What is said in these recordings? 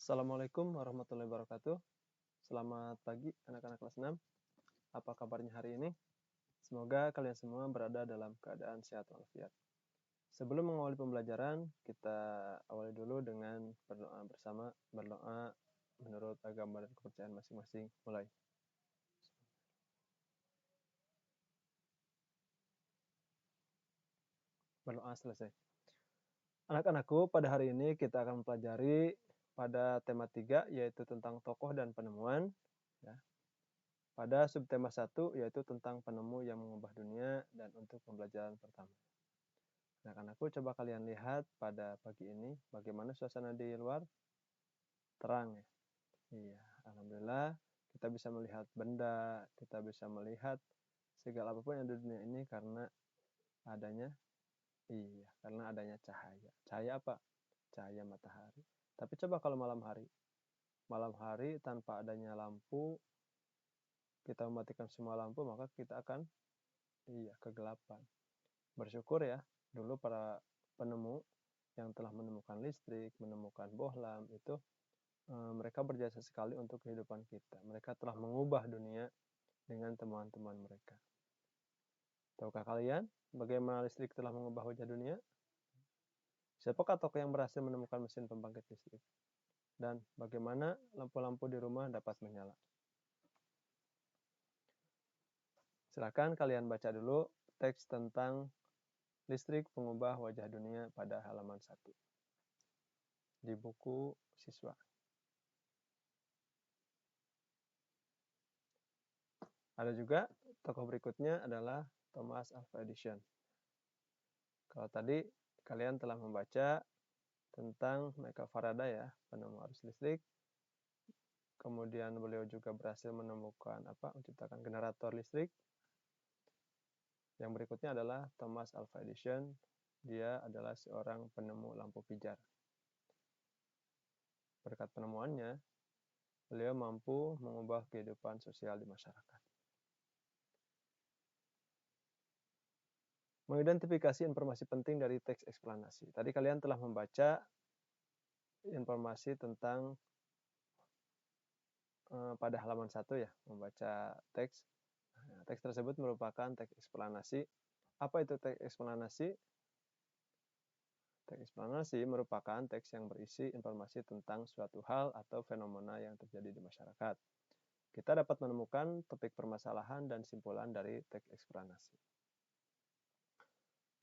Assalamualaikum warahmatullahi wabarakatuh. Selamat pagi anak-anak kelas 6. Apa kabarnya hari ini? Semoga kalian semua berada dalam keadaan sehat walafiat. Sebelum mengawali pembelajaran, kita awali dulu dengan berdoa bersama. Berdoa menurut agama dan kepercayaan masing-masing. Mulai. Berdoa selesai. Anak-anakku, pada hari ini kita akan mempelajari pada tema 3, yaitu tentang tokoh dan penemuan. Ya. Pada subtema 1, yaitu tentang penemu yang mengubah dunia, dan untuk pembelajaran pertama. Anak-anakku, coba kalian lihat pada pagi ini, bagaimana suasana di luar? Terang ya? Iya, alhamdulillah kita bisa melihat benda, kita bisa melihat segala apapun yang ada di dunia ini karena adanya, karena adanya cahaya. Cahaya apa? Cahaya matahari. Tapi coba kalau malam hari tanpa adanya lampu, kita mematikan semua lampu, maka kita akan kegelapan. Bersyukur ya, dulu para penemu yang telah menemukan listrik, menemukan bohlam, itu mereka berjasa sekali untuk kehidupan kita. Mereka telah mengubah dunia dengan temuan-temuan mereka. Tahukah kalian bagaimana listrik telah mengubah wajah dunia? Siapakah tokoh yang berhasil menemukan mesin pembangkit listrik? Dan bagaimana lampu-lampu di rumah dapat menyala? Silakan kalian baca dulu teks tentang listrik pengubah wajah dunia pada halaman 1 di buku siswa. Ada juga tokoh berikutnya adalah Thomas Alva Edison. Kalau tadi kalian telah membaca tentang Michael Faraday ya, penemu arus listrik. Kemudian beliau juga berhasil menciptakan generator listrik. Yang berikutnya adalah Thomas Alva Edison. Dia adalah seorang penemu lampu pijar. Berkat penemuannya, beliau mampu mengubah kehidupan sosial di masyarakat. Mengidentifikasi informasi penting dari teks eksplanasi. Tadi kalian telah membaca informasi tentang pada halaman 1 ya, membaca teks. Teks tersebut merupakan teks eksplanasi. Apa itu teks eksplanasi? Teks eksplanasi merupakan teks yang berisi informasi tentang suatu hal atau fenomena yang terjadi di masyarakat. Kita dapat menemukan topik permasalahan dan simpulan dari teks eksplanasi.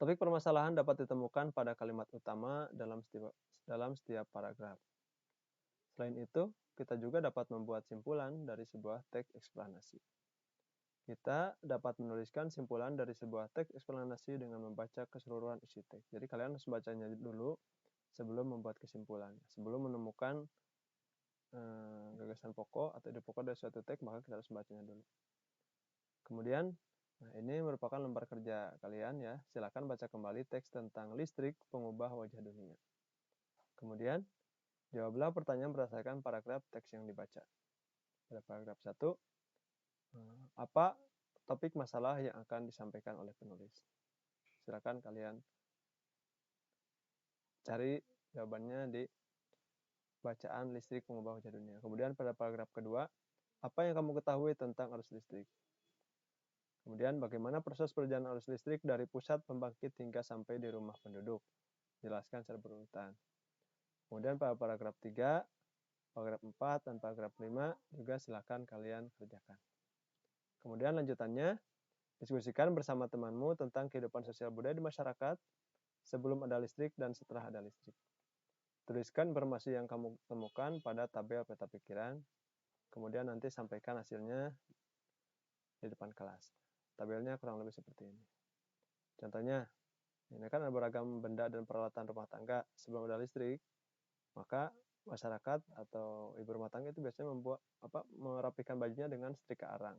Topik permasalahan dapat ditemukan pada kalimat utama dalam setiap paragraf. Selain itu, kita juga dapat membuat simpulan dari sebuah teks eksplanasi. Kita dapat menuliskan simpulan dari sebuah teks eksplanasi dengan membaca keseluruhan isi teks. Jadi kalian harus bacanya dulu sebelum membuat kesimpulan. Sebelum menemukan gagasan pokok atau ide pokok dari suatu teks, maka kita harus membacanya dulu. Kemudian, ini merupakan lembar kerja kalian ya. Silakan baca kembali teks tentang listrik pengubah wajah dunia. Kemudian, jawablah pertanyaan berdasarkan paragraf teks yang dibaca. Pada paragraf 1, apa topik masalah yang akan disampaikan oleh penulis? Silakan kalian cari jawabannya di bacaan listrik pengubah wajah dunia. Kemudian pada paragraf kedua, apa yang kamu ketahui tentang arus listrik? Kemudian bagaimana proses perjalanan arus listrik dari pusat pembangkit hingga sampai di rumah penduduk? Jelaskan secara berurutan. Kemudian pada paragraf 3, paragraf 4, dan paragraf 5 juga silakan kalian kerjakan. Kemudian lanjutannya, diskusikan bersama temanmu tentang kehidupan sosial budaya di masyarakat sebelum ada listrik dan setelah ada listrik. Tuliskan informasi yang kamu temukan pada tabel peta pikiran, kemudian nanti sampaikan hasilnya di depan kelas. Tabelnya kurang lebih seperti ini. Contohnya, ini kan ada beragam benda dan peralatan rumah tangga. Sebelum ada listrik, maka masyarakat atau ibu rumah tangga itu biasanya merapikan bajunya dengan setrika arang.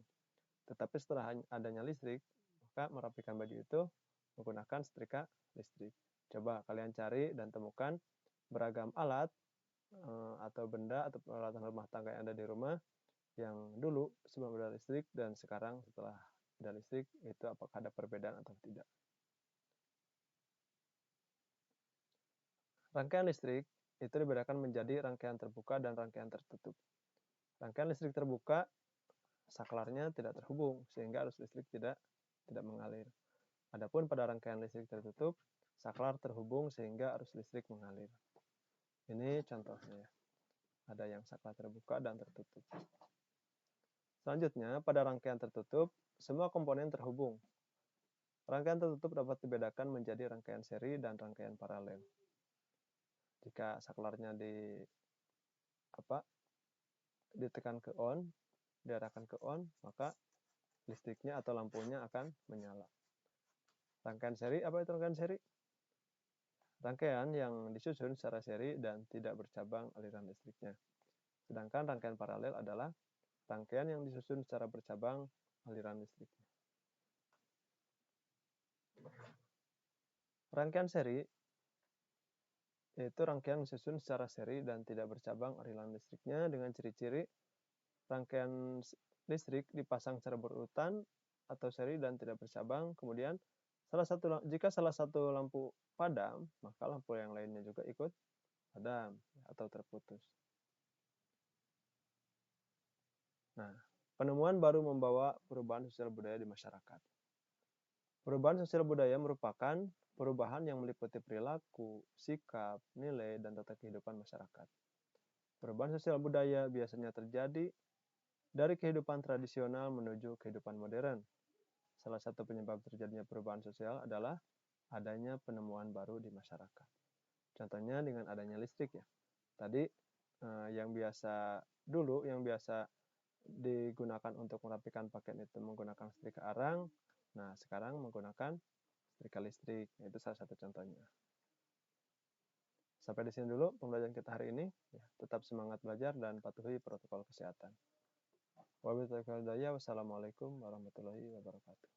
Tetapi setelah adanya listrik, maka merapikan baju itu menggunakan setrika listrik. Coba kalian cari dan temukan beragam alat atau benda atau peralatan rumah tangga yang ada di rumah yang dulu sebelum ada listrik dan sekarang setelah ada listrik, itu apakah ada perbedaan atau tidak. Rangkaian listrik itu dibedakan menjadi rangkaian terbuka dan rangkaian tertutup. Rangkaian listrik terbuka, saklarnya tidak terhubung, sehingga arus listrik tidak mengalir. Adapun pada rangkaian listrik tertutup, saklar terhubung sehingga arus listrik mengalir. Ini contohnya. Ada yang saklar terbuka dan tertutup. Selanjutnya, pada rangkaian tertutup, semua komponen terhubung. Rangkaian tertutup dapat dibedakan menjadi rangkaian seri dan rangkaian paralel. Jika saklarnya ditekan ke on, diarahkan ke on, maka listriknya atau lampunya akan menyala. Rangkaian seri, apa itu rangkaian seri? Rangkaian yang disusun secara seri dan tidak bercabang aliran listriknya. Sedangkan rangkaian paralel adalah rangkaian yang disusun secara bercabang aliran listriknya. Rangkaian seri yaitu rangkaian disusun secara seri dan tidak bercabang aliran listriknya dengan ciri-ciri rangkaian listrik dipasang secara berurutan atau seri dan tidak bercabang. Kemudian jika salah satu lampu padam, maka lampu yang lainnya juga ikut padam atau terputus. Nah, penemuan baru membawa perubahan sosial budaya di masyarakat. Perubahan sosial budaya merupakan perubahan yang meliputi perilaku, sikap, nilai, dan tata kehidupan masyarakat. Perubahan sosial budaya biasanya terjadi dari kehidupan tradisional menuju kehidupan modern. Salah satu penyebab terjadinya perubahan sosial adalah adanya penemuan baru di masyarakat. Contohnya dengan adanya listrik ya. Tadi yang biasa digunakan untuk merapikan pakaian itu menggunakan setrika arang. Nah, sekarang menggunakan setrika listrik. Itu salah satu contohnya. Sampai di sini dulu pembelajaran kita hari ini. Ya, tetap semangat belajar dan patuhi protokol kesehatan. Wassalamualaikum warahmatullahi wabarakatuh.